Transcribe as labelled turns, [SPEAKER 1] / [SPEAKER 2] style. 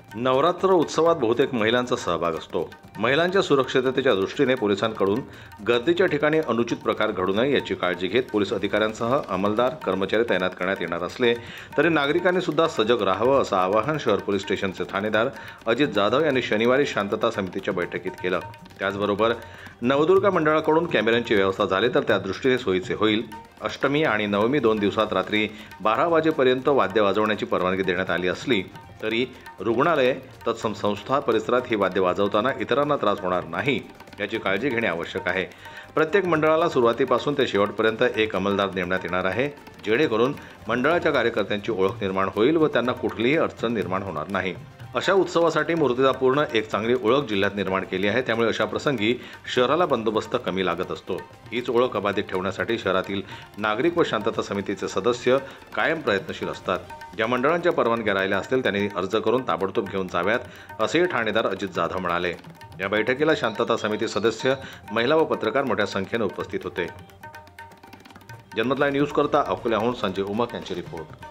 [SPEAKER 1] नवरात्र उत्सवात बहुतेक महिलांचा सहभाग असतो। महिलांच्या सुरक्षिततेच्या दृष्टीने पोलिसांकडून गर्दीच्या ठिकाणी अनुचित प्रकार घडू नये याची काळजी घेत पोलीस अधिकाऱ्यांसह अंमलदार कर्मचारी तैनात करण्यात येणार असले तरी नागरिकांनी सुद्धा सजग राहावं असं आवाहन शहर पोलीस स्टेशनचे ठाणेदार अजित जाधव यांनी शनिवारी शांतता समितीच्या बैठकीत केलं। त्याचबरोबर नवदुर्गा मंडळाकडून कॅमेऱ्यांची व्यवस्था झाली तर त्या दृष्टीने सोयीचे होईल। अष्टमी आणि नवमी 2 दिवसात रात्री 12 वाजेपर्यंत वाद्य वाजवण्याची परवानगी देण्यात आली असली तरी रुग्णालये तत्सम संस्था परिसरात ही वाद्य वाजवताना इतरांना त्रास होणार नाही याची काळजी घेणे आवश्यक आहे। प्रत्येक मंडळाला सुरुवातीपासून ते शेवटपर्यंत एक अंमलदार नेमण्यात येणार आहे, जेणेकरून मंडळाच्या कार्यकर्त्यांची ओळख निर्माण होईल व त्यांना कुठलीही अडचण निर्माण होणार नाही। अशा उत्सवासाठी मूर्तिजापूरने एक चांगली ओळख जिल्ह्यात निर्माण केली आहे, त्यामुळे अशा प्रसंगी शहराला बंदोबस्त कमी लागत असतो। हीच ओळख अबाधित ठेवण्यासाठी शहरातील नागरिक व शांतता समितीचे सदस्य कायम प्रयत्नशील असतात। ज्या मंडळांच्या परवानग्या राहिल्या असतील त्यांनी अर्ज करून ताबडतोब घेऊन जाव्यात असेही ठाणेदार अजित जाधव म्हणाले। या बैठकीला शांतता समिती सदस्य, महिला व पत्रकार मोठ्या संख्येने उपस्थित होते। जनमत लाईव्ह न्यूज करता अकोल्याहून संजय उमक यांची रिपोर्ट।